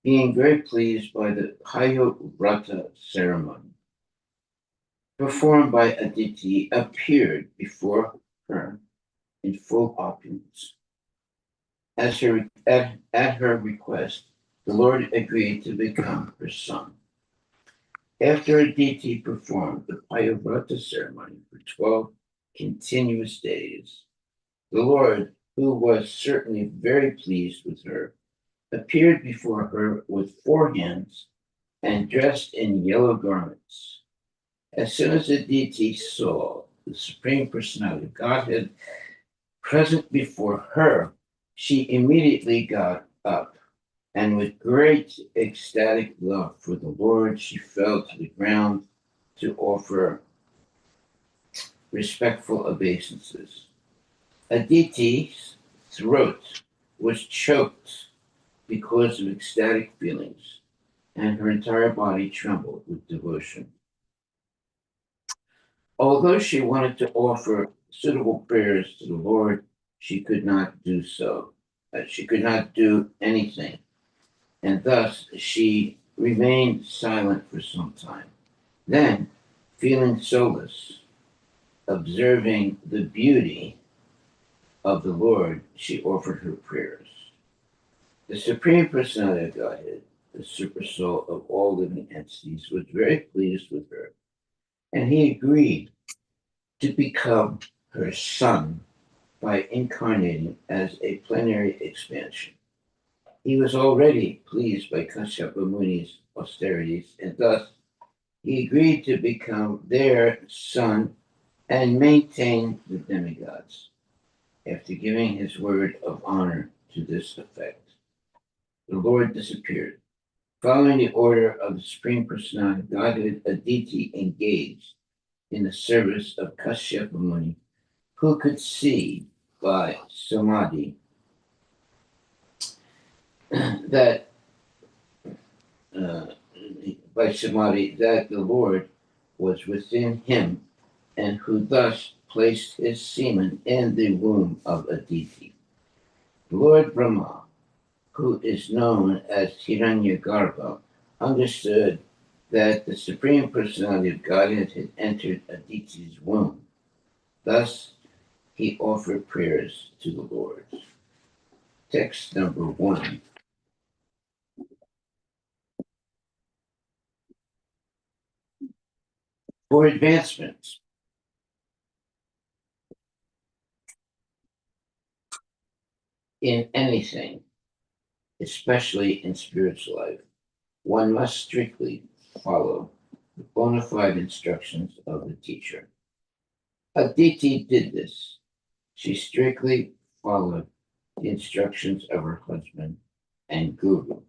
being very pleased by the Hayavrata ceremony performed by Aditi, appeared before her in full opulence. At her request, the Lord agreed to become her son. After Aditi performed the Hayavrata ceremony for 12 continuous days, the Lord, who was certainly very pleased with her, appeared before her with 4 hands and dressed in yellow garments. As soon as Aditi saw the Supreme Personality of Godhead present before her, she immediately got up, and with great ecstatic love for the Lord, she fell to the ground to offer respectful obeisances. Aditi's throat was choked because of ecstatic feelings, and her entire body trembled with devotion. Although she wanted to offer suitable prayers to the Lord, she could not do so. She could not do anything, and thus she remained silent for some time. Then, feeling solace, observing the beauty of the Lord, she offered her prayers. The Supreme Personality of Godhead, the super soul of all living entities, was very pleased with her, and he agreed to become her son by incarnating as a plenary expansion. He was already pleased by Kashyapa Muni's austerities, and thus he agreed to become their son and maintain the demigods. After giving his word of honor to this effect, the Lord disappeared. Following the order of the Supreme Personality of Godhead, Aditi engaged in the service of Kashyapa Muni, who could see by samadhi that uh, that the Lord was within him, and who thus placed his semen in the womb of Aditi. Lord Brahma, who is known as Hiranyagarbha, understood that the Supreme Personality of Godhead had entered Aditi's womb. Thus, he offered prayers to the Lord. Text number 1. For advancement in anything, especially in spiritual life, one must strictly follow the bona fide instructions of the teacher. Aditi did this. She strictly followed the instructions of her husband and guru,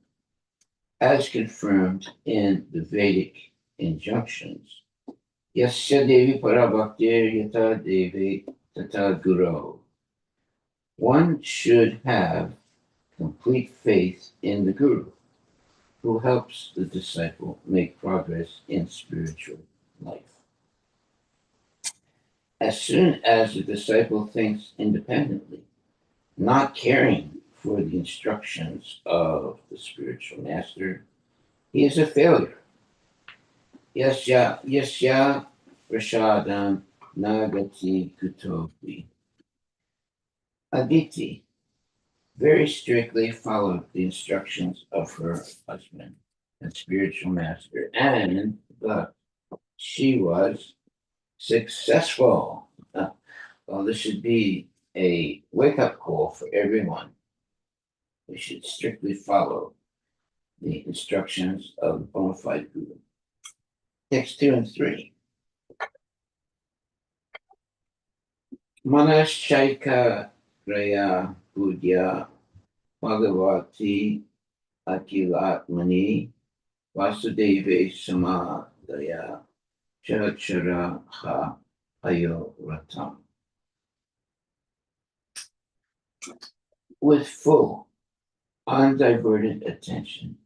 as confirmed in the Vedic injunctions. Yasya Devi Parabhaktir Yata Devi Tata Guru. One should have complete faith in the guru, who helps the disciple make progress in spiritual life. As soon as the disciple thinks independently, not caring for the instructions of the spiritual master, he is a failure. Yasya Prashadam Nagati Kutopi. Aditi very strictly followed the instructions of her husband and spiritual master, and thus she was successful. Well, this should be a wake up call for everyone. We should strictly follow the instructions of the bona fide guru. Text 2 and 3. Manaschaika Raya Budya Bhagavati Akilatmani Vasudeve Samadaya Chachara Ha Ayo Ratam. With full, undiverted attention,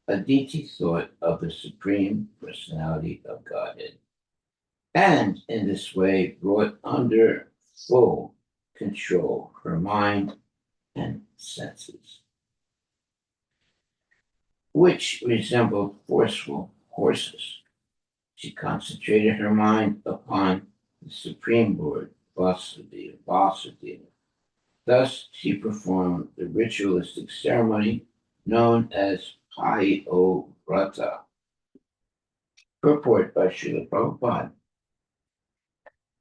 Aditi thought of the Supreme Personality of Godhead, and in this way brought under full control her mind and senses. which resembled forceful horses. She concentrated her mind upon the Supreme Lord, Vasudeva. Thus, she performed the ritualistic ceremony known as Payo Vrata. Purport by Srila Prabhupada.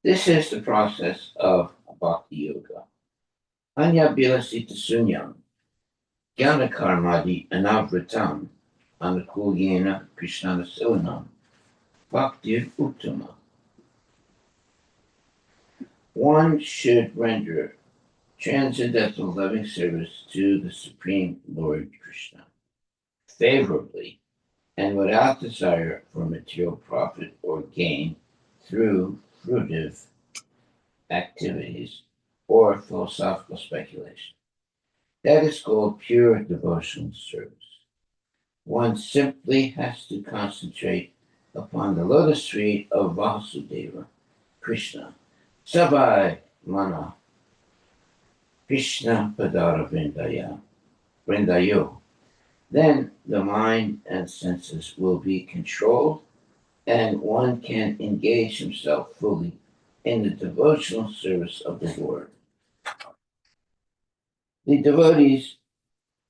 This is the process of Bhakti Yoga. Anya Bilasita Sunyam, Jnana Karmadi Anavritam, Anukulyena Krishnana Silanam, Bhakti Uttama. One should render transcendental loving service to the Supreme Lord Krishna favorably and without desire for material profit or gain through fruitive activities or philosophical speculation. That is called pure devotional service. One simply has to concentrate upon the lotus feet of Vasudeva, Krishna, Sabai Mana, Krishna Padara Vrindayo. Then the mind and senses will be controlled, and one can engage himself fully in the devotional service of the Lord. The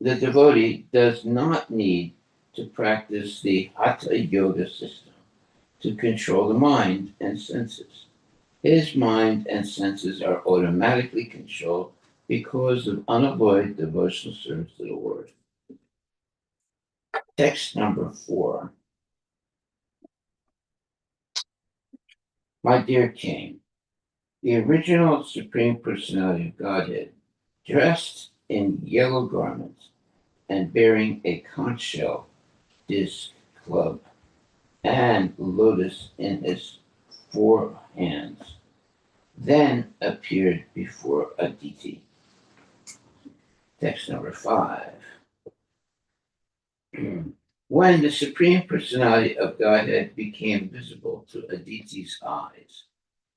devotee does not need to practice the Hatha Yoga system to control the mind and senses. His mind and senses are automatically controlled because of unavoided devotional service to the Lord. Text number 4. My dear King, the original Supreme Personality of Godhead, dressed in yellow garments and bearing a conch shell disc club and lotus in his 4 hands, then appeared before Aditi. Text number 5. When the Supreme Personality of Godhead became visible to Aditi's eyes,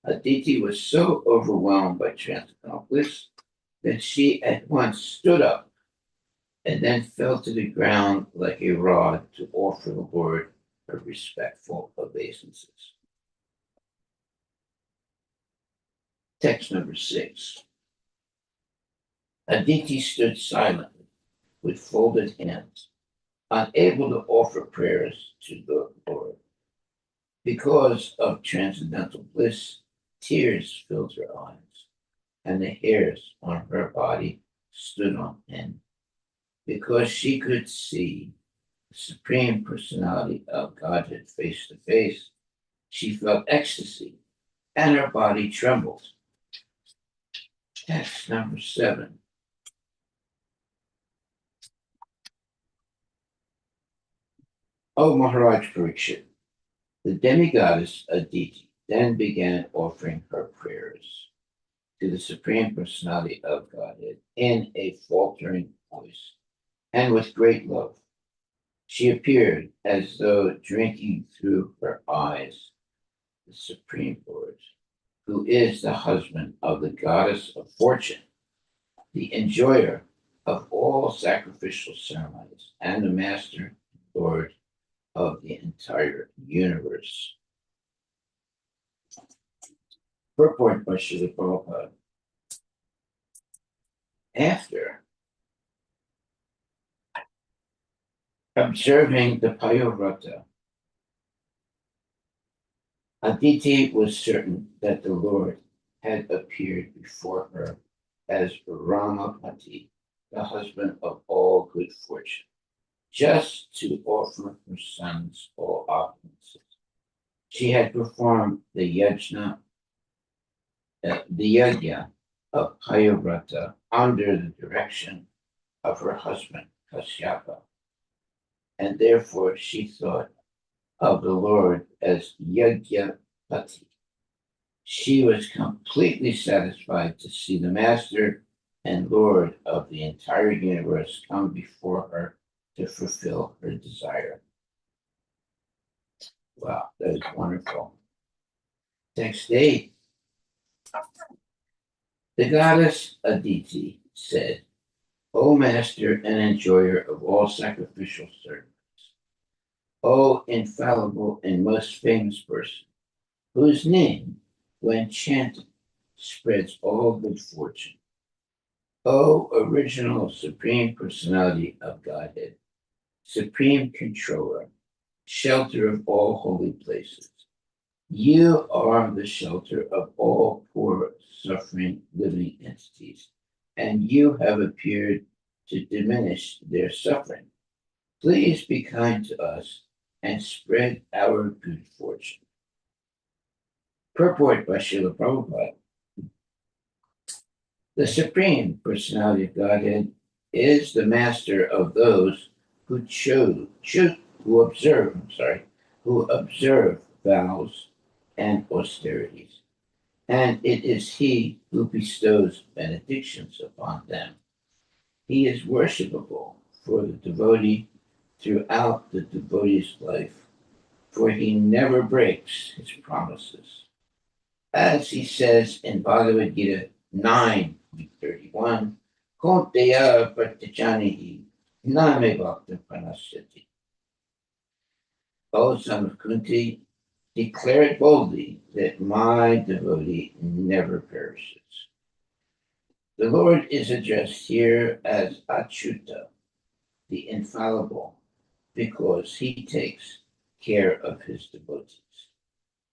Aditi was so overwhelmed by transcendental bliss that she at once stood up and then fell to the ground like a rod to offer the Lord her respectful obeisances. Text number 6. Aditi stood silently with folded hands, unable to offer prayers to the Lord. Because of transcendental bliss, tears filled her eyes, and the hairs on her body stood on end. Because she could see the Supreme Personality of Godhead face to face, she felt ecstasy, and her body trembled. Text number 7. O Maharaj Parikshit, the demigoddess Aditi then began offering her prayers to the Supreme Personality of Godhead in a faltering voice and with great love. She appeared as though drinking through her eyes the Supreme Lord, who is the husband of the goddess of fortune, the enjoyer of all sacrificial ceremonies, and the master Lord of the entire universe. Purport by Srila Prabhupada. After observing the Payovrata, Aditi was certain that the Lord had appeared before her as Ramapati, the husband of all good fortune, just to offer her sons all opulences. She had performed the yajna of Payovrata under the direction of her husband Kashyapa, and therefore she thought of the Lord as Yagyapati. She was completely satisfied to see the Master and Lord of the entire universe come before her to fulfill her desire. Wow, that is wonderful. Text 8. The goddess Aditi said, O Master and enjoyer of all sacrificial service, O infallible and most famous person, whose name, when chanted, spreads all good fortune. O original supreme personality of Godhead, supreme controller, shelter of all holy places. You are the shelter of all poor, suffering, living entities, and you have appeared to diminish their suffering. Please be kind to us and spread our good fortune. Purport by Srila Prabhupada. The Supreme Personality of Godhead is the master of those who who observe vows and austerities, and it is he who bestows benedictions upon them. He is worshipable for the devotee throughout the devotee's life, for he never breaks his promises. As he says in Bhagavad Gita 9:31, Konteya Pratijanihi Name Bhakta Panasyati. O son of Kunti, declare it boldly that my devotee never perishes. The Lord is addressed here as Achyuta, the infallible, because he takes care of his devotees.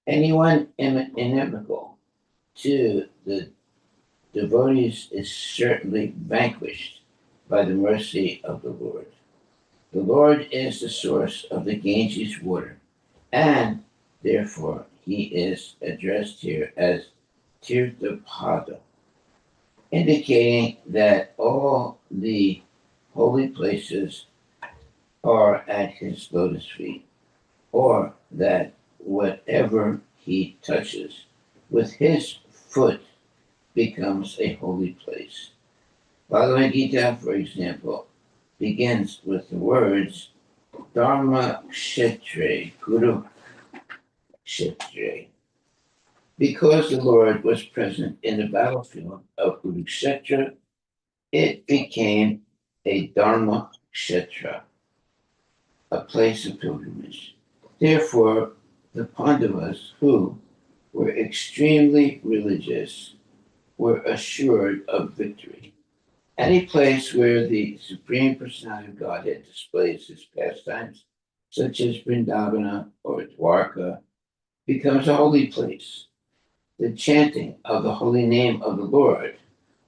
Anyone inimical to the devotees is certainly vanquished by the mercy of the Lord. The Lord is the source of the Ganges water, and therefore he is addressed here as Tirthapada, indicating that all the holy places are at his lotus feet, or that whatever he touches with his foot becomes a holy place. Bhagavad Gita, for example, begins with the words Dharma Kshetre Kuru Kshetre. Because the Lord was present in the battlefield of Kurukshetra, it became a Dharma Kshetra, a place of pilgrimage. Therefore, the Pandavas, who were extremely religious, were assured of victory. Any place where the Supreme Personality of Godhead displays his pastimes, such as Vrindavana or Dwarka, becomes a holy place. The chanting of the holy name of the Lord,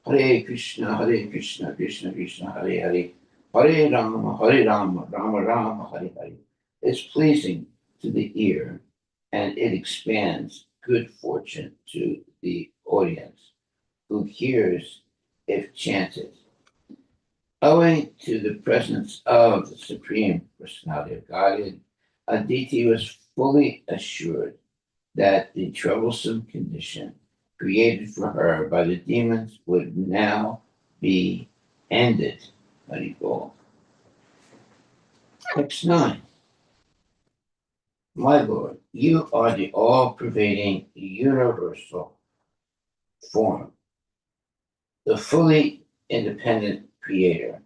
Hare Krishna, Krishna Krishna, Hare Hare, Hare Rama, Rama Rama, Hare Hare, is pleasing to the ear, and it expands good fortune to the audience who hears if chanted. Owing to the presence of the Supreme Personality of Godhead, Aditi was fully assured that the troublesome condition created for her by the demons would now be ended. Haribol. Text 9. My Lord, you are the all-pervading universal form, the fully independent creator,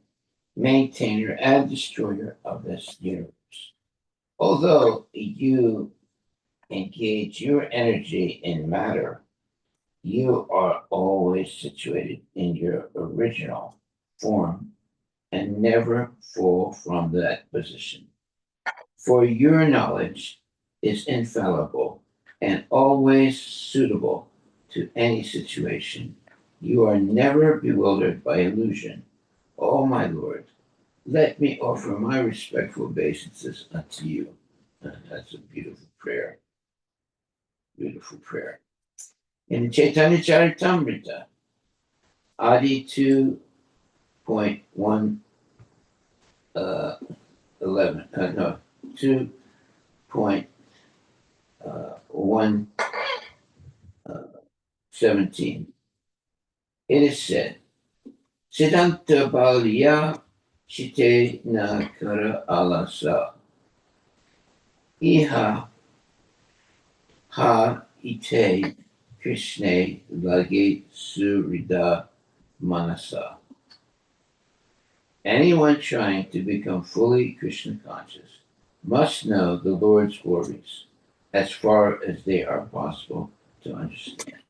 maintainer, and destroyer of this universe. Although you engage your energy in matter, you are always situated in your original form and never fall from that position. For your knowledge is infallible and always suitable to any situation. You are never bewildered by illusion. Oh, my Lord, let me offer my respectful obeisances unto you. That's a beautiful prayer. Beautiful prayer. In the Chaitanya Charitamrita, Adi 2.1 11, no, 2.1 17. It is said, Siddhanta Balya Chite Nakara Alasa Iha Ha Ite Krishne Lage Surida Manasa. Anyone trying to become fully Krishna conscious must know the Lord's glories as far as they are possible to understand.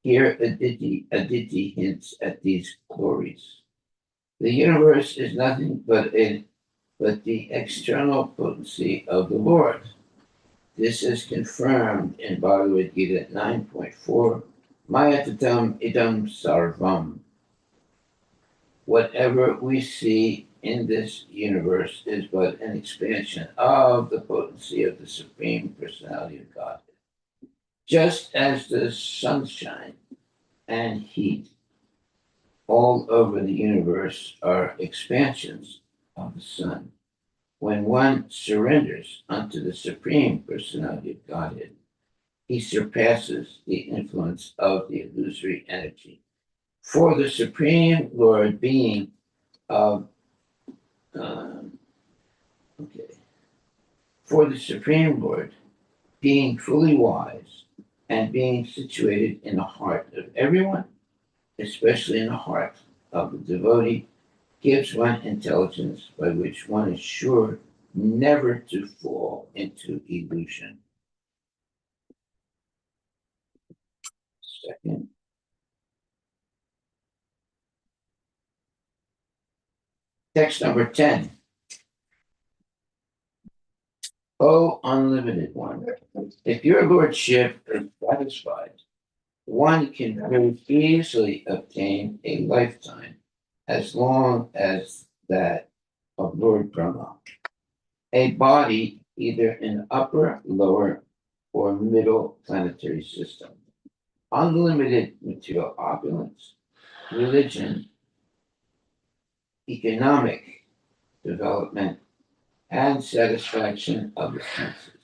Here, Aditi hints at these glories. The universe is nothing but the external potency of the Lord. This is confirmed in Bhagavad Gita 9.4. Mayatatam idam sarvam. Whatever we see in this universe is but an expansion of the potency of the Supreme Personality of God. Just as the sunshine and heat all over the universe are expansions of the sun, when one surrenders unto the Supreme Personality of Godhead, he surpasses the influence of the illusory energy. For the Supreme Lord being of okay, for the Supreme Lord being truly wise and being situated in the heart of everyone, especially in the heart of the devotee, gives one intelligence by which one is sure never to fall into illusion. Second, text number 10. O unlimited one, if your lordship is satisfied, one can very easily obtain a lifetime as long as that of Lord Brahma, a body either in upper, lower, or middle planetary system, unlimited material opulence, religion, economic development, and satisfaction of the senses,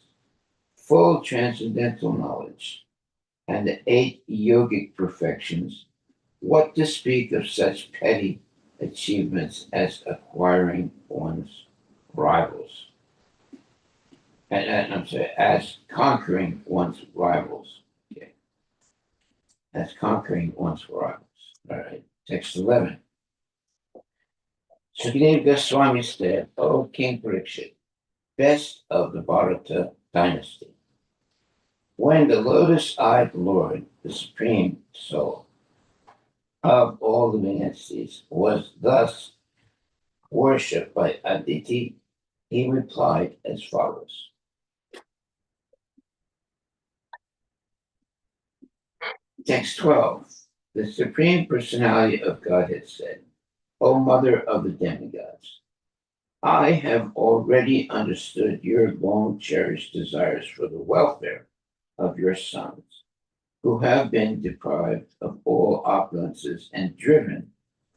full transcendental knowledge, and the 8 yogic perfections. What to speak of such petty achievements as acquiring one's rivals? And I'm sorry, as conquering one's rivals. Okay. As conquering one's rivals. All right. Text 11. Sukadeva Goswami said, O King Parikshit, best of the Bharata dynasty, when the lotus-eyed Lord, the Supreme Soul of all living entities, was thus worshipped by Aditi, he replied as follows. Text 12. The Supreme Personality of Godhead said, O Mother of the demigods, I have already understood your long cherished desires for the welfare of your sons, who have been deprived of all opulences and driven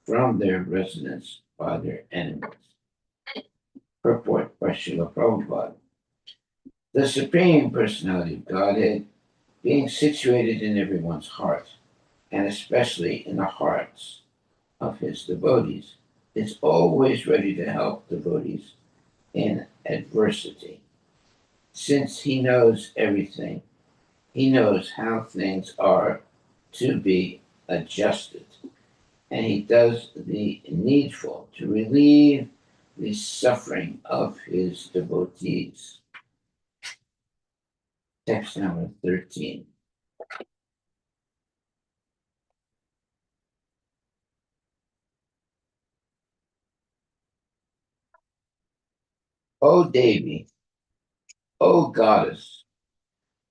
from their residence by their enemies. Purport by Srila Prabhupada. The Supreme Personality of Godhead, being situated in everyone's heart, and especially in the hearts of his devotees, is always ready to help devotees in adversity. Since he knows everything, he knows how things are to be adjusted, and he does the needful to relieve the suffering of his devotees. Text number 13. O Devi, O goddess,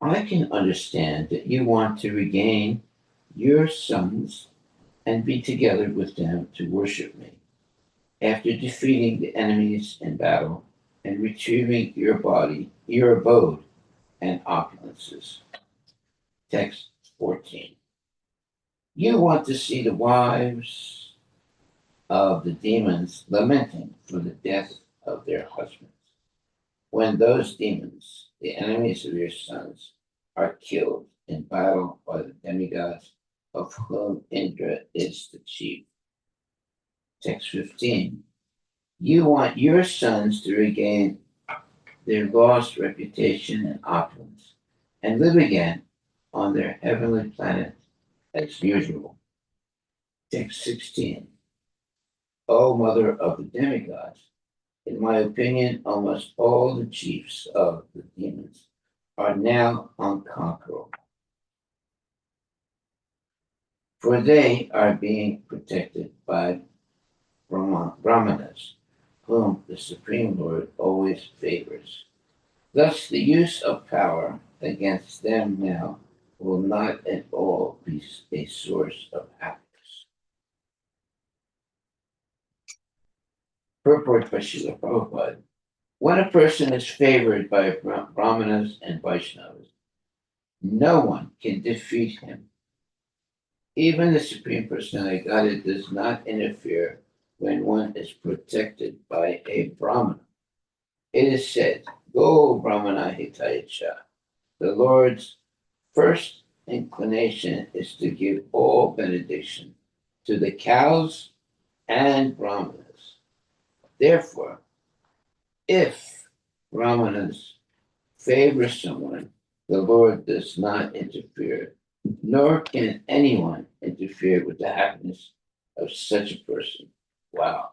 I can understand that you want to regain your sons and be together with them to worship me. After defeating the enemies in battle and retrieving your body, your abode, and opulences. Text 14. You want to see the wives of the demons lamenting for the death of their husbands. When those demons, the enemies of your sons, are killed in battle by the demigods, of whom Indra is the chief. Text 15. You want your sons to regain their lost reputation and opulence and live again on their heavenly planet as usual. Text 16. O Mother of the demigods, In my opinion, almost all the chiefs of the demons are now unconquerable, for they are being protected by Brahmanas, whom the Supreme Lord always favors. Thus, the use of power against them now will not at all be a source of happiness. Purport by Srila Prabhupada. When a person is favored by Brahmanas and Vaishnavas, no one can defeat him. Even the Supreme Personality of Godhead does not interfere when one is protected by a Brahmana. It is said, Go Brahmana Hitayacha. The Lord's first inclination is to give all benediction to the cows and Brahmanas. Therefore, if Brahmanas favor someone, the Lord does not interfere, nor can anyone interfere with the happiness of such a person. Wow,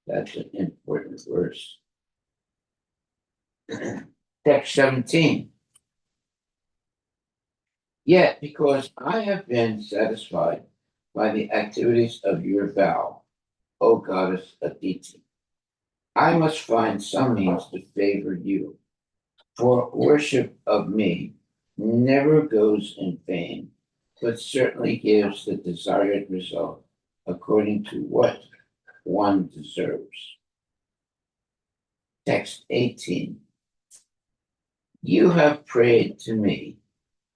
that's an important verse. Text 17. Yet, because I have been satisfied by the activities of your vow, O goddess Aditi, I must find some means to favor you. For worship of me never goes in vain, but certainly gives the desired result according to what one deserves. Text 18. You have prayed to me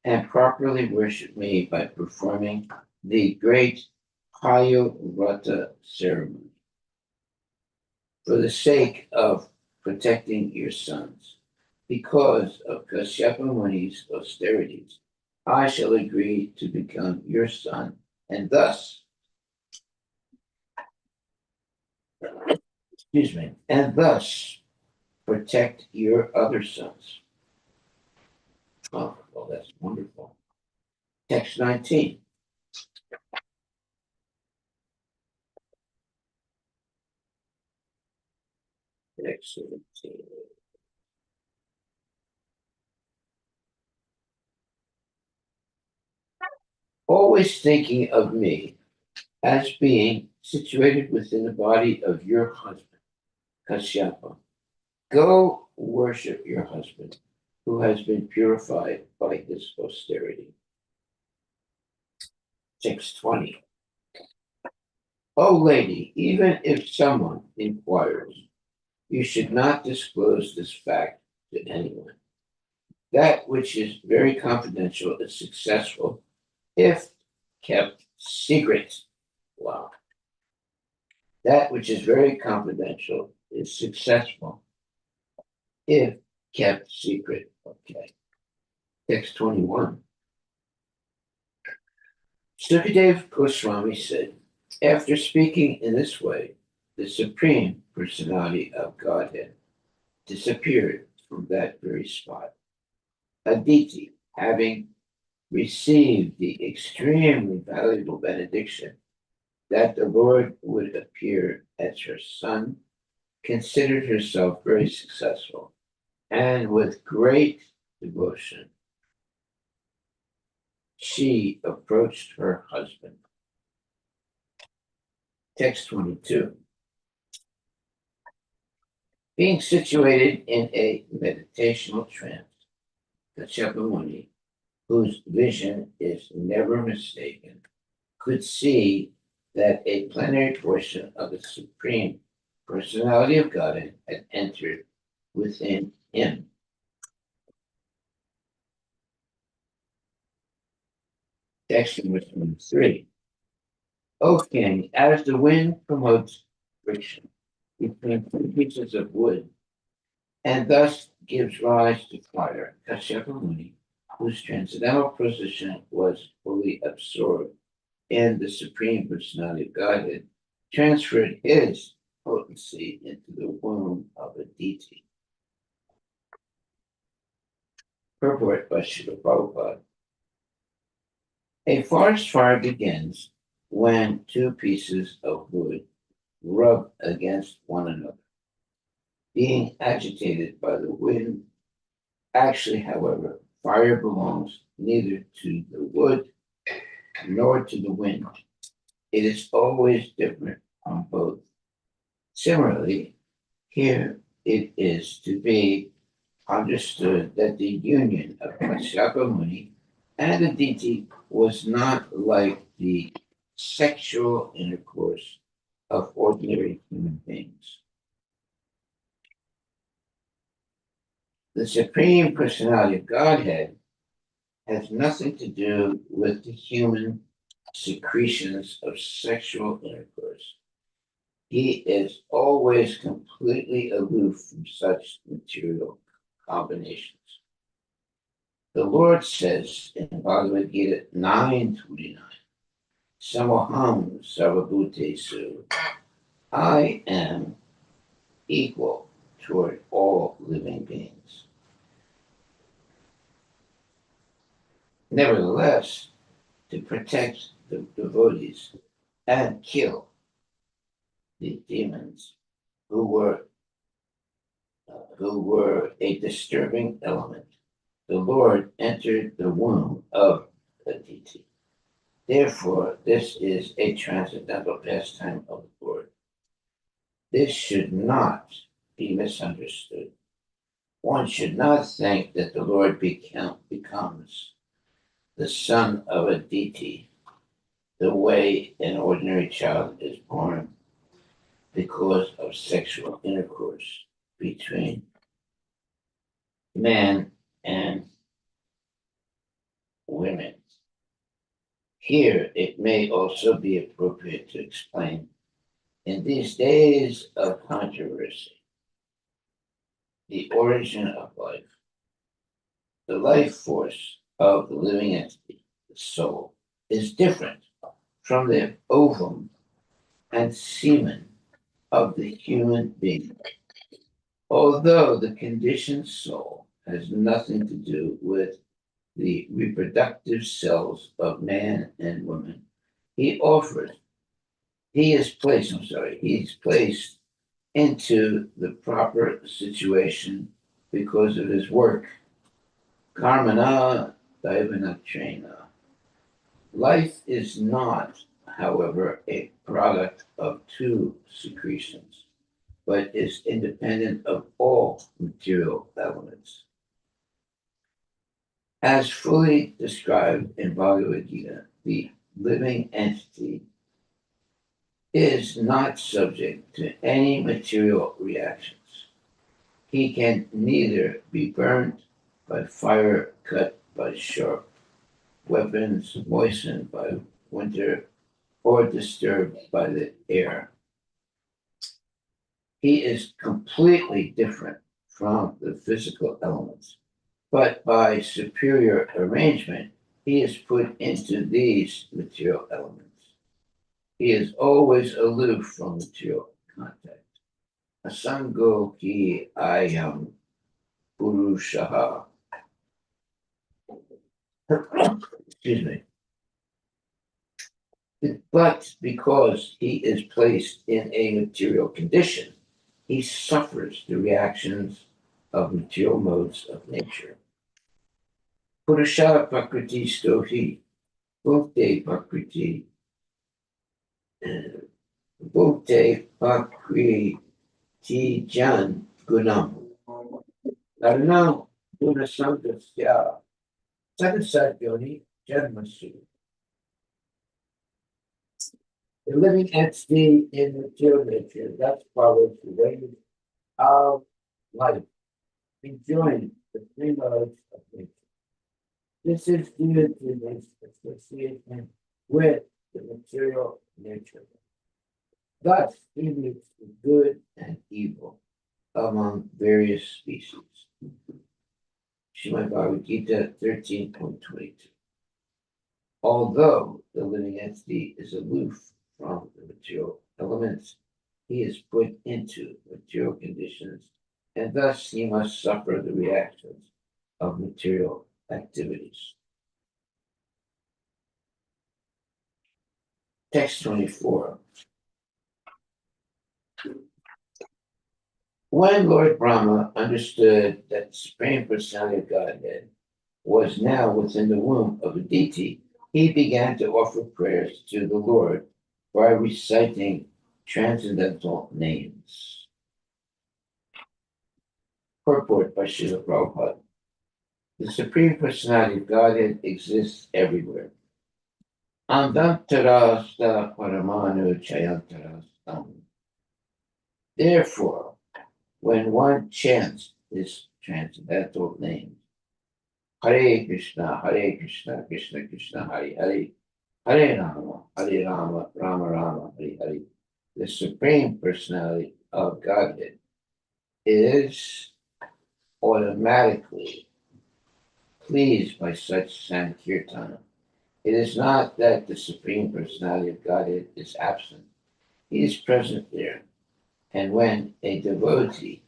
and properly worshiped me by performing the great Payovrata ceremony. For the sake of protecting your sons, because of Kashyapa Muni's austerities, I shall agree to become your son, and thus, and thus protect your other sons. Oh, well, that's wonderful. Text 19. Text 17. Always thinking of me as being situated within the body of your husband, Kashyapa. Go worship your husband, who has been purified by his austerity. Text 20. O lady, even if someone inquires, you should not disclose this fact to anyone. That which is very confidential is successful if kept secret. Wow. That which is very confidential is successful if kept secret. Okay. Text 21. Sukadev Goswami said, after speaking in this way, the Supreme Personality of Godhead disappeared from that very spot. Aditi, having received the extremely valuable benediction that the Lord would appear as her son, considered herself very successful, and with great devotion, she approached her husband. Text 22. Being situated in a meditational trance, Kashyapa Muni, whose vision is never mistaken, could see that a plenary portion of the Supreme Personality of Godhead had entered within him. Text number 23. O king, as the wind promotes friction between two pieces of wood and thus gives rise to fire, Kashyapa Muni, whose transcendental position was fully absorbed in the Supreme Personality of Godhead, transferred his potency into the womb of a deity. Purport by Srila Prabhupada. A forest fire begins when two pieces of wood rub against one another. being agitated by the wind. Actually, however, fire belongs neither to the wood nor to the wind. It is always different on both. Similarly, here it is to be understood that the union of Kashyapa Muni and Aditi was not like the sexual intercourse of ordinary human beings. The Supreme Personality of Godhead has nothing to do with the human secretions of sexual intercourse. He is always completely aloof from such material combinations. The Lord says in Bhagavad Gita 9:29, Samoham Sarvabhutesu, I am equal toward all living beings. Nevertheless, to protect the devotees and kill the demons who were a disturbing element, the Lord entered the womb of Aditi. Therefore, this is a transcendental pastime of the Lord. This should not be misunderstood. One should not think that the Lord becomes the son of Aditi the way an ordinary child is born because of sexual intercourse between men and women. Here, it may also be appropriate to explain in these days of controversy, the origin of life, the life force of the living entity, the soul, is different from the ovum and semen of the human being. Although the conditioned soul has nothing to do with the reproductive cells of man and woman, he is placed into the proper situation because of his work. Karmana Daivanatrena. Life is not, however, a product of two secretions, but is independent of all material elements. As fully described in Bhagavad Gita, the living entity is not subject to any material reactions. He can neither be burnt by fire, cut by sharp weapons, moistened by winter, or disturbed by the air. He is completely different from the physical elements, but by superior arrangement, he is put into these material elements. He is always aloof from material contact. Asango ki ayam purushaha. Excuse me. But because he is placed in a material condition, he suffers the reactions of material modes of nature. Purusha Prakriti Stohi, Bhukte Prakriti, Bhukte Prakriti Jan Gunam. Karna Gunasangasya, Sadasatyoni Janmasu. The living entity in material nature thus follows the ways of life, enjoying the three modes of nature. This is due to this association with the material nature. Thus, he meets the good and evil among various species. Srimad Bhagavad Gita 13.22. Although the living entity is aloof from the material elements, he is put into material conditions, and thus he must suffer the reactions of material activities. Text 24. When Lord Brahma understood that the Supreme Personality of Godhead was now within the womb of a deity, he began to offer prayers to the Lord by reciting transcendental names. Purport by Srila Prabhupada. The Supreme Personality of Godhead exists everywhere. Andantarasta Paramanu Chayantarastam. Therefore, when one chants this transcendental name, Hare Krishna, Krishna Krishna, Hare Hare, Hare Rama, Rama Rama, Hare Hare, the Supreme Personality of Godhead is automatically pleased by such Sankirtana. It is not that the Supreme Personality of Godhead is absent. He is present there. And when a devotee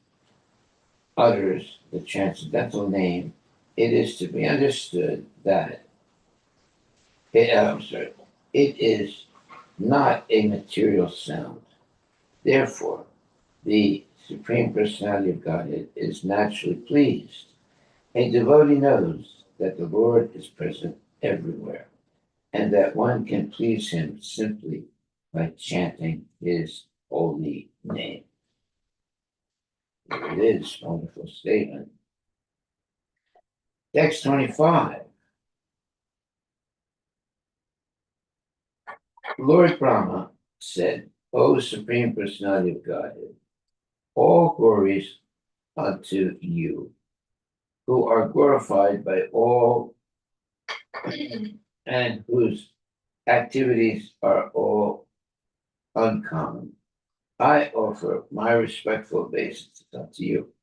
utters the transcendental name, it is to be understood that it is not a material sound. Therefore, the Supreme Personality of Godhead is naturally pleased. A devotee knows that the Lord is present everywhere and that one can please him simply by chanting his holy name. There it is, wonderful statement. Text 25. Lord Brahma said, O Supreme Personality of Godhead, all glories unto you, who are glorified by all and whose activities are all uncommon. I offer my respectful obeisances unto you,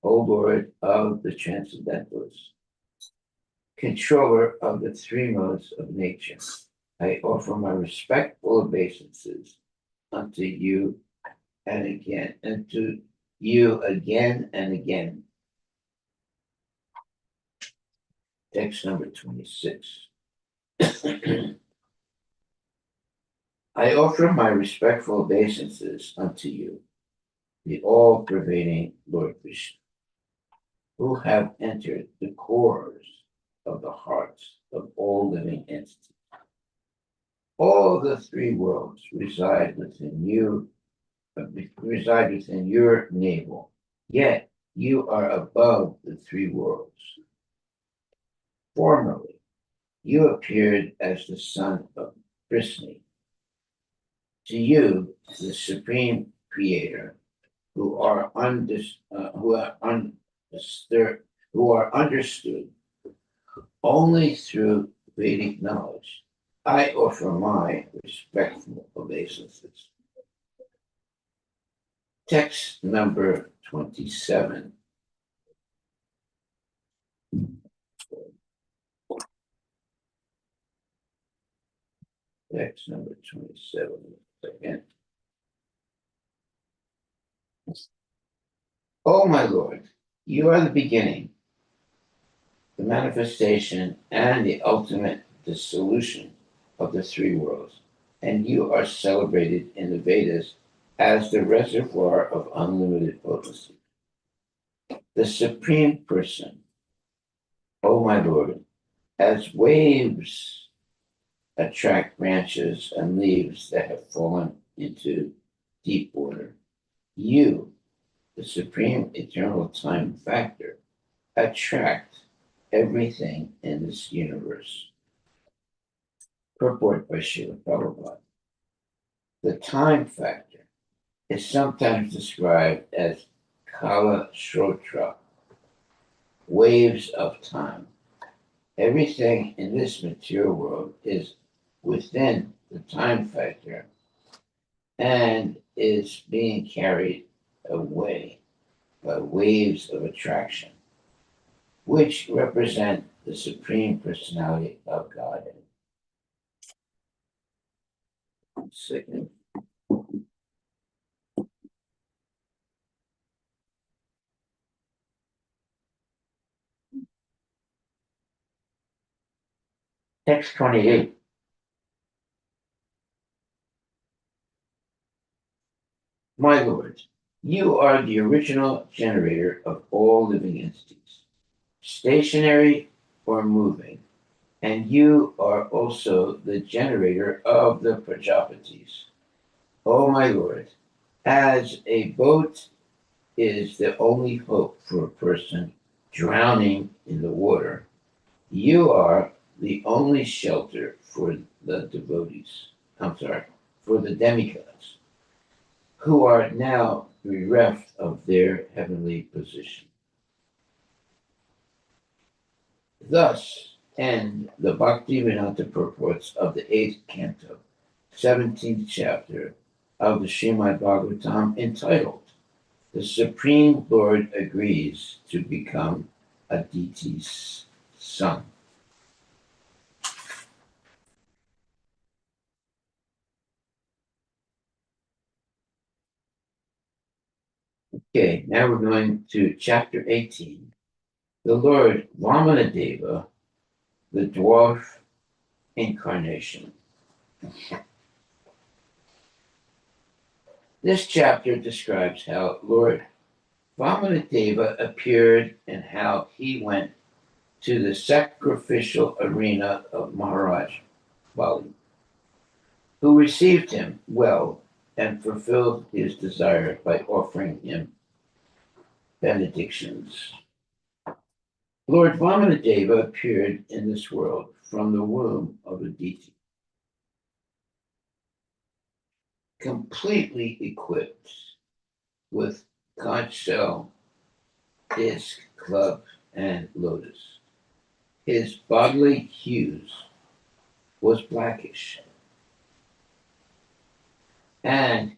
O Lord of the Transcendentals, controller of the three modes of nature. I offer my respectful obeisances unto you and to you again and again. Text number 26. I offer my respectful obeisances unto you, the all-pervading Lord Krishna, who have entered the cores of the hearts of all living entities. All the three worlds reside within your navel, yet you are above the three worlds. Formerly, you appeared as the son of Krishna. To you, the supreme creator, who are understood only through Vedic knowledge, I offer my respectful obeisances. Text number 27. Text number 27. Again. Oh, my Lord, you are the beginning, the manifestation, and the ultimate dissolution of the three worlds, and you are celebrated in the Vedas as the reservoir of unlimited potency. The Supreme Person, O my Lord, as waves attract branches and leaves that have fallen into deep water, you, the Supreme Eternal Time Factor, attract everything in this universe. Purport by Srila Prabhupada. The time factor is sometimes described as Kala Shrotra, waves of time. Everything in this material world is within the time factor and is being carried away by waves of attraction, which represent the Supreme Personality of Godhead. Second. Text 28. My Lord, You are the original generator of all living entities, stationary or moving, and you are also the generator of the Prajapatis. O my Lord, as a boat is the only hope for a person drowning in the water, you are the only shelter for the devotees. I'm sorry, for the demigods, who are now bereft of their heavenly position. Thus end the Bhaktivedanta purports of the 8th canto, 17th chapter of the Srimad Bhagavatam, entitled The Supreme Lord Agrees to Become Aditi's Son. Okay, now we're going to chapter 18. The Lord Vamanadeva, the dwarf incarnation. This chapter describes how Lord Vamanadeva appeared and how he went to the sacrificial arena of Maharaj Bali, who received him well and fulfilled his desire by offering him benedictions. Lord Vamanadeva appeared in this world from the womb of Aditi, completely equipped with conch shell, disc, club, and lotus. His bodily hues was blackish, and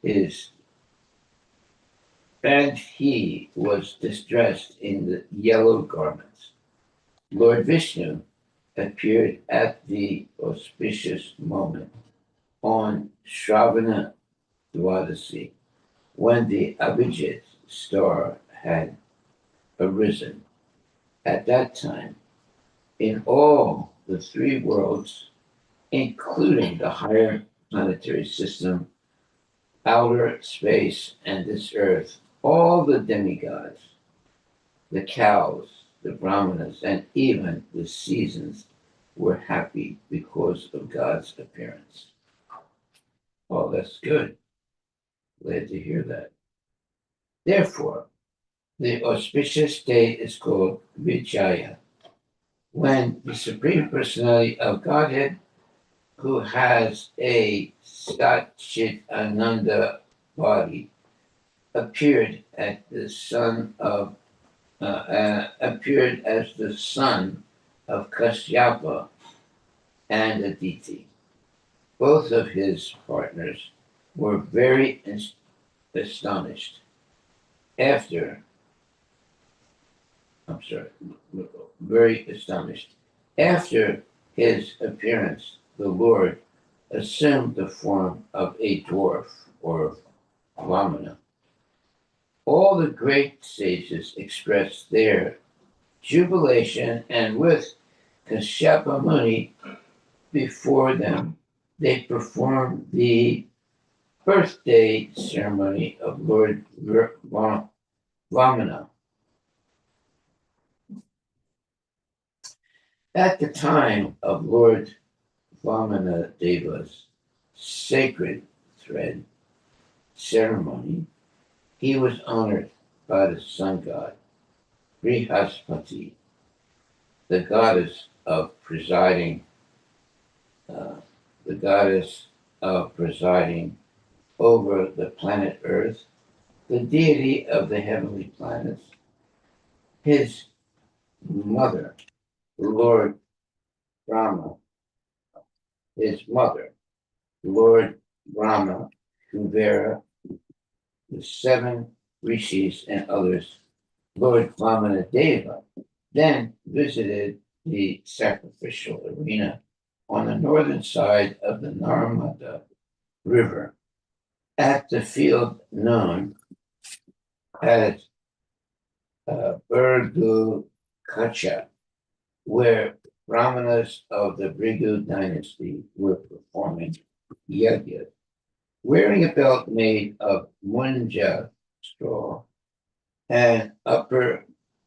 he was distressed in the yellow garments. Lord Vishnu appeared at the auspicious moment on Shravana Dwadasi, when the Abhijit star had arisen. At that time, in all the three worlds, including the higher planetary system, outer space, and this earth, all the demigods, the cows, the brahmanas, and even the seasons were happy because of God's appearance. Oh, that's good. Glad to hear that. Therefore, the auspicious day is called Vijaya, when the Supreme Personality of Godhead, who has a Satchit Ananda body, appeared as the son of Kashyapa and Aditi. Both of his partners were very astonished after. I'm sorry, very astonished. After his appearance, the Lord assumed the form of a dwarf or Vamana. All the great sages expressed their jubilation, and with Kashyapa Muni before them, they performed the birthday ceremony of Lord Vamana. At the time of Lord Vamanadeva's sacred thread ceremony, he was honored by the sun god, Brihaspati, the goddess of presiding, the goddess of presiding over the planet Earth, the deity of the heavenly planets. His mother, Lord Brahma, his mother, Lord Brahma, Kuvera, the 7 rishis, and others, Lord Vamanadeva, then visited the sacrificial arena on the northern side of the Narmada River at the field known as Burgu Kacha, where Brahmanas of the Brigu dynasty were performing yajna. Wearing a belt made of munja straw, an upper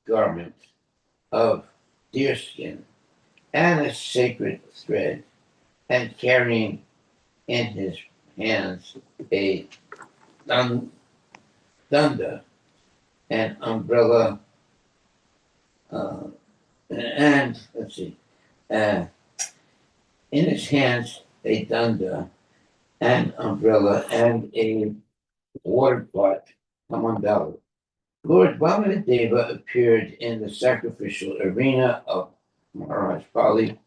garment of deerskin, and a sacred thread, and carrying in his hands a dunda, an umbrella, uh, and let's see, uh, in his hands a dunda, an umbrella, and a water pot, kamandala. Lord Vamanadeva appeared in the sacrificial arena of Maharaj Bali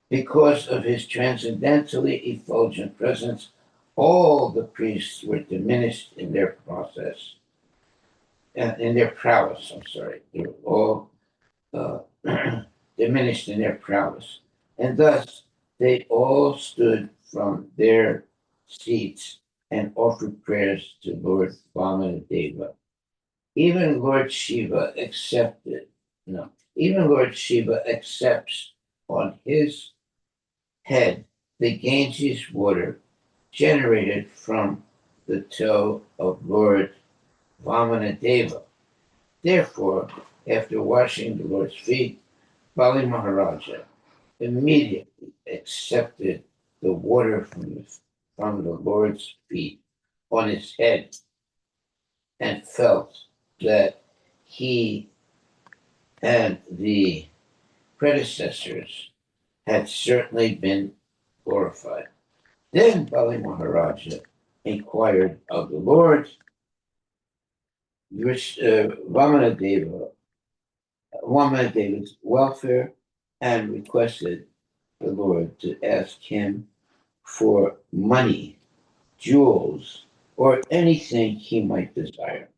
because of his transcendentally effulgent presence. All the priests were diminished in their process, in their prowess. I'm sorry, they were all uh, diminished in their prowess, and thus they all stood from their seats and offered prayers to Lord Vamanadeva. Even Lord Shiva accepted, no, even Lord Shiva accepts on his head the Ganges water generated from the toe of Lord Vamanadeva. Therefore, after washing the Lord's feet, Bali Maharaja immediately accepted the water from the Lord's feet on his head and felt that he and the predecessors had certainly been glorified. Then Bali Maharaja inquired of the Lord, Vamanadeva's welfare, and requested the Lord to ask him for money, jewels, or anything he might desire.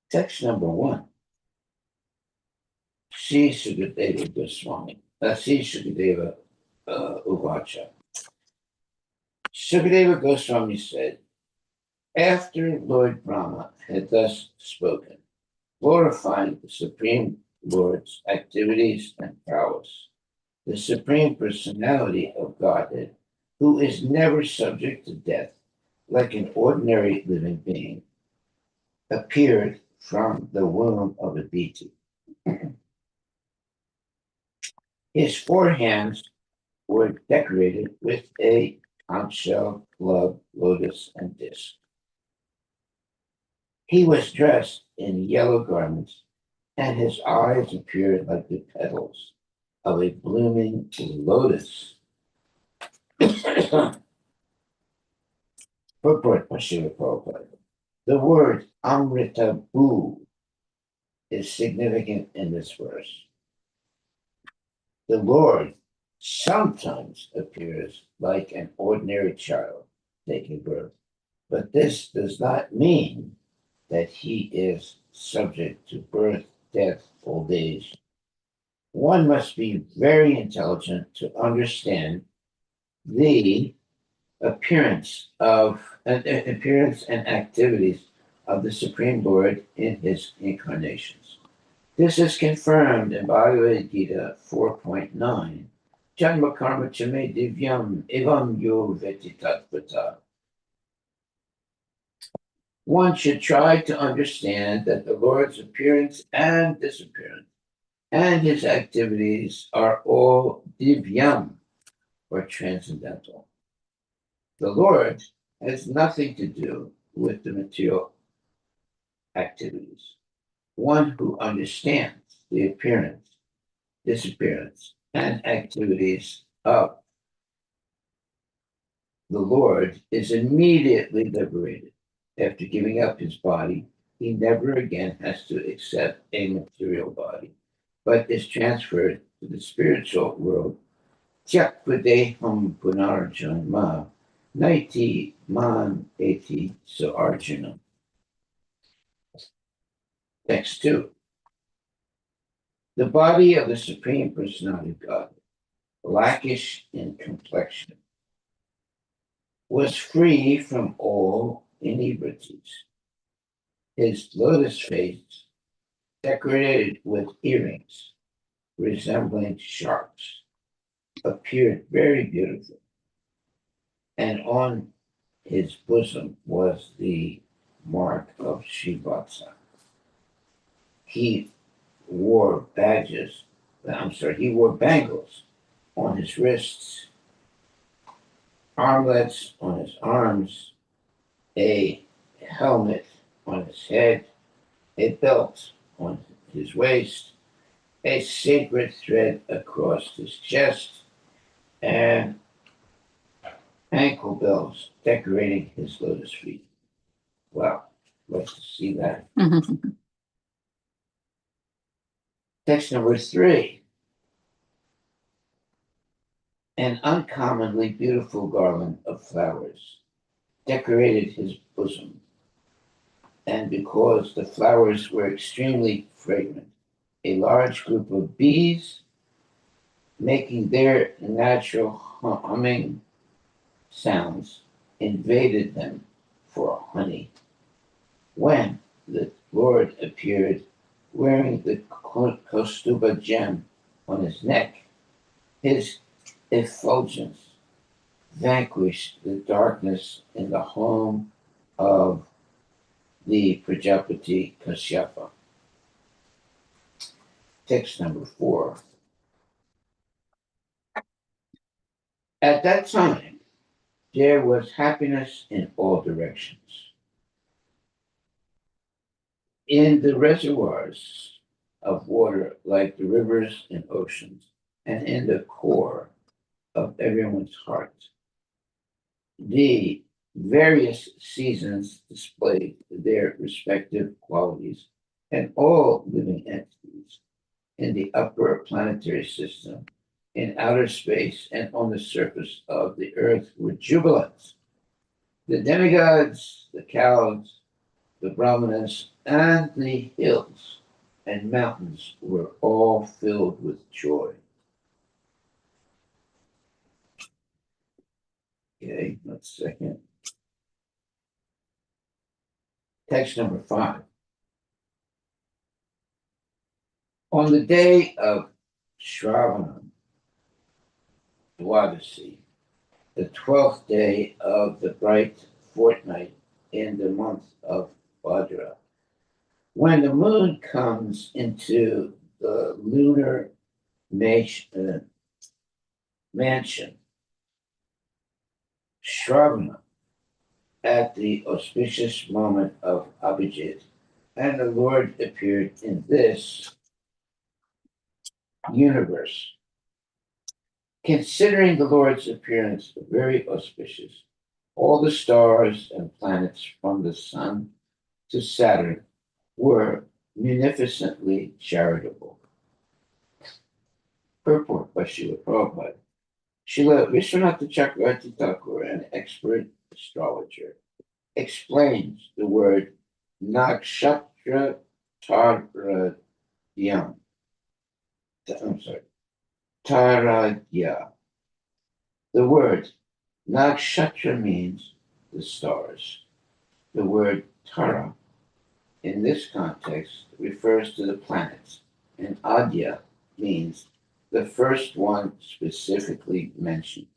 Text number 1. Sri Sukadeva Goswami. Sri Sukadeva Uvacha. Sukadeva Goswami said, after Lord Brahma had thus spoken, glorifying the Supreme Lord's activities and prowess, the Supreme Personality of Godhead, who is never subject to death like an ordinary living being, appeared from the womb of a deity. His four hands were decorated with a conch shell, glove, lotus, and disc. He was dressed in yellow garments, and his eyes appeared like the petals of a blooming lotus. Purport by Srila Prabhupada. The word Amrita Bhu is significant in this verse. The Lord sometimes appears like an ordinary child taking birth, but this does not mean that he is subject to birth, death, old age. One must be very intelligent to understand the appearance and activities of the Supreme Lord in his incarnations. This is confirmed in Bhagavad Gita 4.9. Janma karma chame divyam evam yo vetitatpata. One should try to understand that the Lord's appearance and disappearance and his activities are all divyam, or transcendental. The Lord has nothing to do with the material activities. One who understands the appearance, disappearance, and activities of the Lord is immediately liberated. After giving up his body, he never again has to accept a material body, but is transferred to the spiritual world. Tyakvadeham punarjanma naiti man eti so arjuna. Text 2. The body of the Supreme Personality of God, blackish in complexion, was free from all inebrities. His lotus face, decorated with earrings resembling sharks, appeared very beautiful, and on his bosom was the mark of Shivatsa. He wore he wore bangles on his wrists, armlets on his arms, a helmet on his head, a belt on his waist, a sacred thread across his chest, and ankle bells decorating his lotus feet. Wow, let's see that. Text number 3. An uncommonly beautiful garland of flowers decorated his bosom, and because the flowers were extremely fragrant, a large group of bees, making their natural humming sounds, invaded them for honey. When the Lord appeared wearing the Kostuba gem on his neck, his effulgence vanquished the darkness in the home of the Prajapati Kashyapa. Text number 4. At that time, there was happiness in all directions. In the reservoirs of water, like the rivers and oceans, and in the core of everyone's heart, the various seasons displayed their respective qualities, and all living entities in the upper planetary system, in outer space, and on the surface of the earth were jubilant. The demigods, the cows, the brahmanas, and the hills and mountains were all filled with joy. Okay, let's second. Text number 5. On the day of Shravana Dwadasi, the 12th day of the bright fortnight in the month of Bhadra, when the moon comes into the lunar mansion, Shravana, at the auspicious moment of Abhijit, and the Lord appeared in this universe. Considering the Lord's appearance very auspicious, all the stars and planets from the sun to Saturn were munificently charitable. Purport by Srila Prabhupada. Srila Vishwanath Chakravarti Thakur, an expert astrologer, explains the word nakshatra taradhyam. Taradya. The word nakshatra means the stars. The word tara in this context refers to the planets, and adya means the first one specifically mentioned.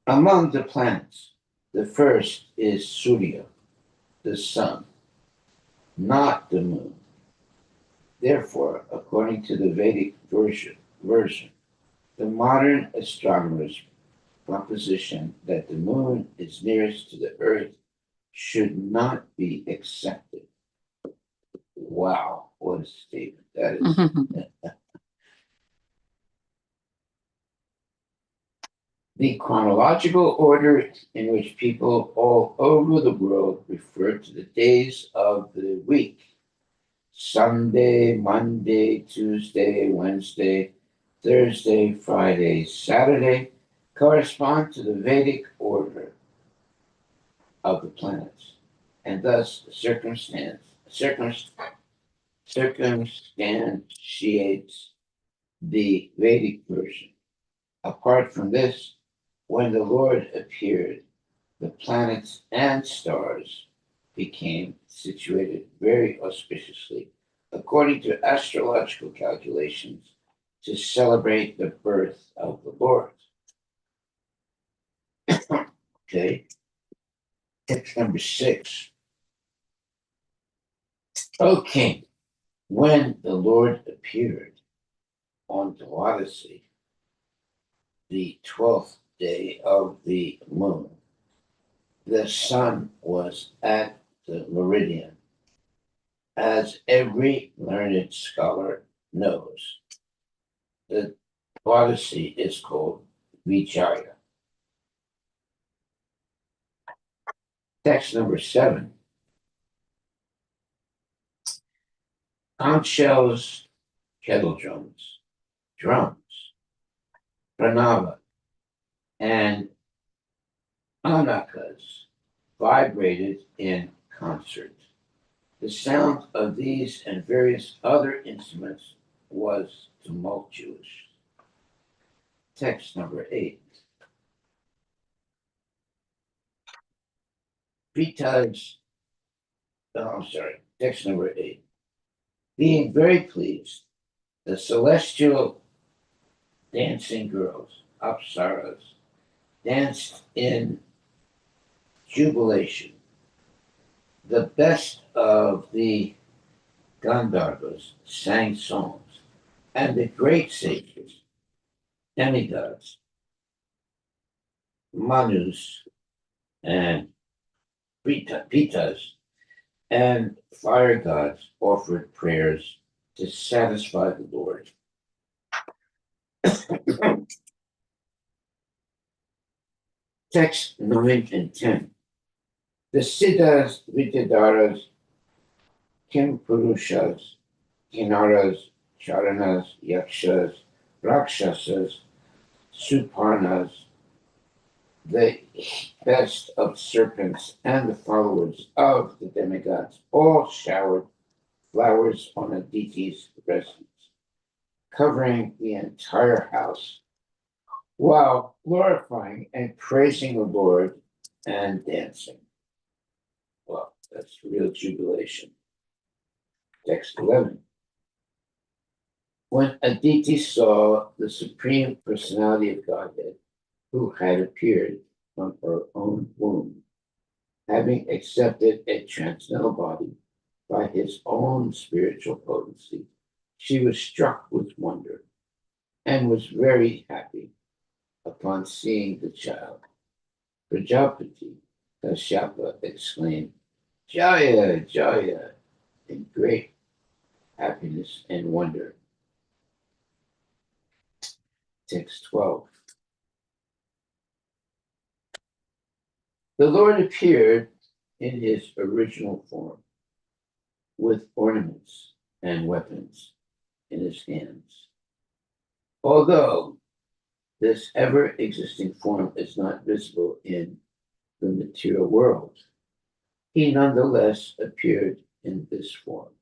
Among the planets, the first is Surya, the sun, not the moon. Therefore, according to the Vedic version, the modern astronomers' proposition that the moon is nearest to the earth should not be accepted. Wow, what a statement that is. The chronological order in which people all over the world refer to the days of the week, Sunday, Monday, Tuesday, Wednesday, Thursday, Friday, Saturday, correspond to the Vedic order of the planets, and thus circumstantiates the Vedic version. Apart from this, when the Lord appeared, the planets and stars became situated very auspiciously, according to astrological calculations, to celebrate the birth of the Lord. Okay. Text number 6. O king, when the Lord appeared on the Odyssey, the 12th day of the moon, the sun was at the meridian. As every learned scholar knows, the Odyssey is called Vijaya. Text number 7. Conch shells, kettle drums, pranava, and anakas vibrated in concert. The sound of these and various other instruments was tumultuous. Text number 8. Text number 8. Being very pleased, the celestial dancing girls, apsaras, danced in jubilation. The best of the Gandharvas sang songs, and the great sages, demigods, Manus, and Pitas, and fire gods offered prayers to satisfy the Lord. Text 9 and 10. The Siddhas, Vidyadharas, Kimpurushas, Kinaras, Charanas, Yakshas, Rakshasas, Suparnas, the best of serpents, and the followers of the demigods all showered flowers on Aditi's residence, covering the entire house while glorifying and praising the Lord and dancing. Well, that's real jubilation. Text 11. When Aditi saw the Supreme Personality of Godhead, who had appeared from her own womb, having accepted a transcendental body by his own spiritual potency, she was struck with wonder and was very happy upon seeing the child. Prajapati Kashyapa exclaimed, Jaya, Jaya, in great happiness and wonder. Text 12. The Lord appeared in his original form with ornaments and weapons in his hands. Although this ever-existing form is not visible in the material world, he nonetheless appeared in this form.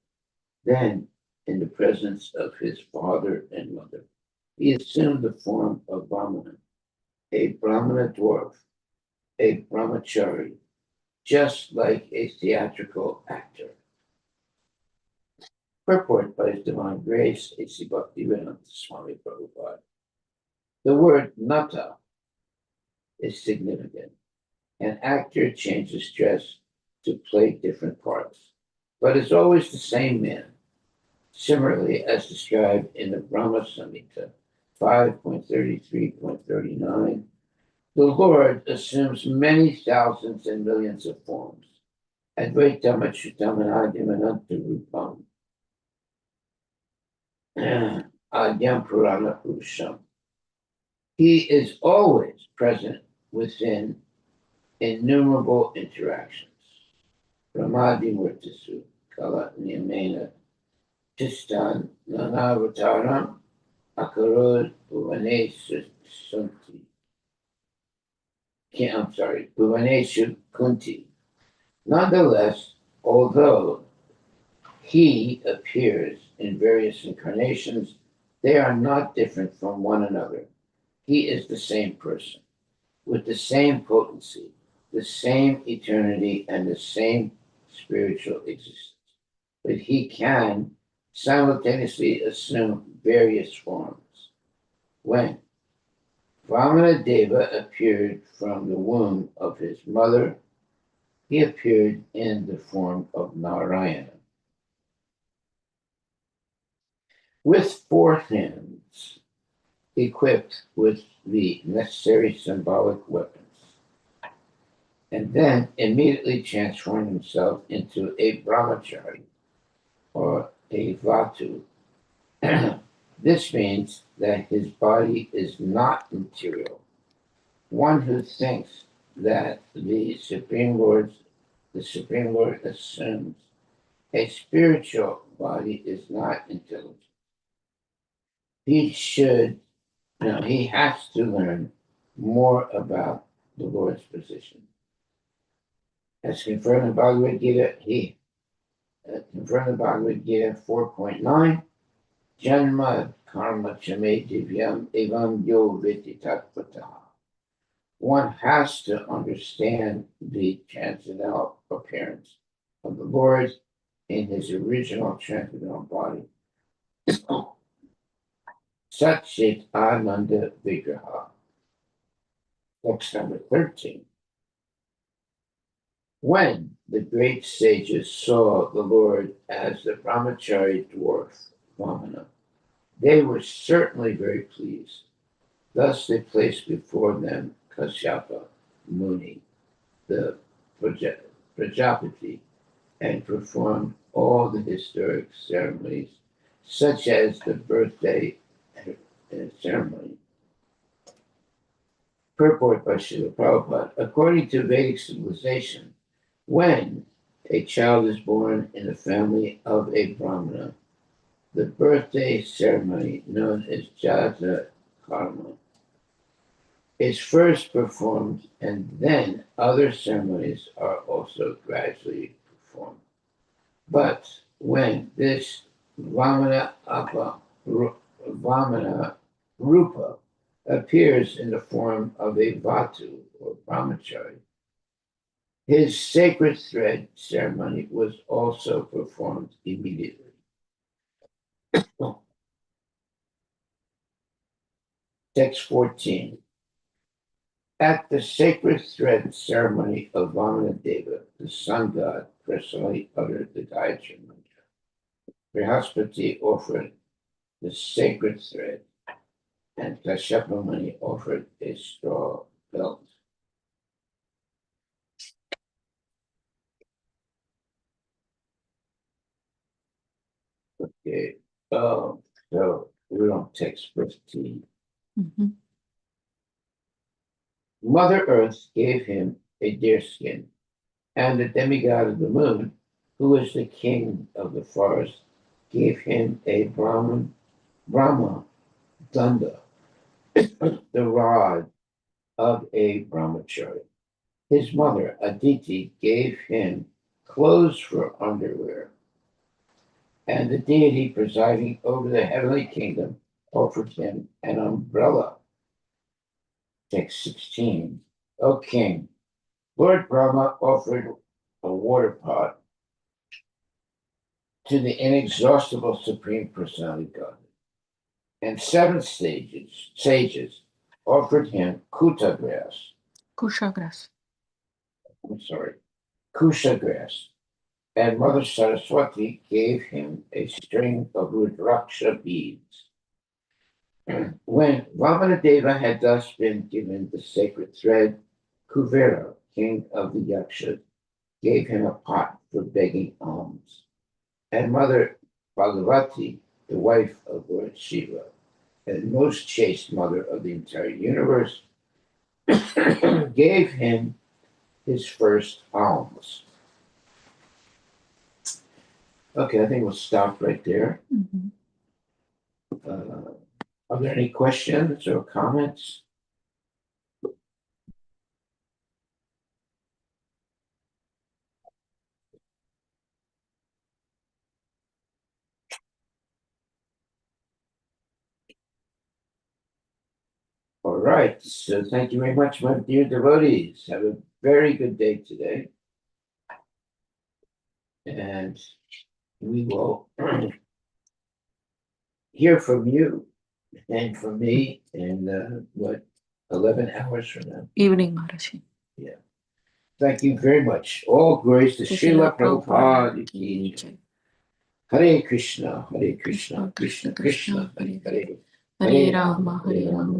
Then, in the presence of his father and mother, he assumed the form of Brahmana, a Brahmana dwarf, a brahmachari, just like a theatrical actor. Purport by His Divine Grace, A.C. Bhaktivedanta Swami Prabhupada. The word nata is significant. An actor changes dress to play different parts, but is always the same man. Similarly, as described in the Brahma Samhita 5.33.39, the Lord assumes many thousands and millions of forms. Advaitama Chutamanadimananta Rupam. Adyam Purana Purusham. He is always present within innumerable interactions. Ramadi Murtisu, Kala Niyamena, Tistan, Nanavataram, Akarod, Bhuvaneshu Sunti. Bhuvaneshu Kunti. Nonetheless, although he appears in various incarnations, they are not different from one another. He is the same person, with the same potency, the same eternity, and the same spiritual existence. But he can simultaneously assume various forms. When Vamanadeva appeared from the womb of his mother. He appeared in the form of Narayana. With 4 hands, equipped with the necessary symbolic weapons, and then immediately transformed himself into a brahmachari or a vatu. This means that his body is not material. One who thinks that the Supreme Lord assumes a spiritual body is not intelligent. He should, he has to learn more about the Lord's position. As confirmed in Bhagavad Gita, confirmed in Bhagavad Gita 4.9, Janma karma chame divyam evam yo viti tattvataha. One has to understand the transcendental appearance of the Lord in his original transcendental body. Satchit Ananda Vigraha. Text number 13. When the great sages saw the Lord as the brahmachari dwarf Vamana, they were certainly very pleased. Thus they placed before them Kashyapa Muni, the Prajapati, and performed all the historic ceremonies, such as the birthday ceremony. Purport by Srila Prabhupada. According to Vedic civilization, when a child is born in the family of a Brahmana, the birthday ceremony, known as Jata Karma, is first performed, and then other ceremonies are also gradually performed. But when this Vamana Rupa appears in the form of a Vatu or Brahmachari, his sacred thread ceremony was also performed immediately. Text 14. At the sacred thread ceremony of Vamanadeva, the sun god personally uttered the Gayatri mantra. Brihaspati offered the sacred thread, and Kashyapa Muni offered a straw belt. Okay, so we're on text 15. Mhm. Mother Earth gave him a deerskin, and the demigod of the moon, who is the king of the forest, gave him a Brahma Danda, the rod of a brahmachari. His mother, Aditi, gave him clothes for underwear, and the deity presiding over the heavenly kingdom offered him an umbrella. Text 16. O king, Lord Brahma offered a water pot to the inexhaustible Supreme Personality God, and 7 sages offered him kuta grass. Kushagras. Kusha grass, and Mother Saraswati gave him a string of Rudraksha beads. When Vamanadeva had thus been given the sacred thread, Kuvera, king of the Yakshas, gave him a pot for begging alms. And Mother Bhagavati, the wife of Lord Shiva, and most chaste mother of the entire universe, gave him his first alms. Okay, I think we'll stop right there. Mhm. Are there any questions or comments? All right, so thank you very much, my dear devotees. Have a very good day today. And we will hear from you and from me and what 11 hours from now. Evening, Maharaj. Thank you very much. All glories to Srila Prabhupada ki jai. Hare Krishna, Hare Krishna, Krishna Krishna, Hare Hare, Hare Rama, Hare Rama.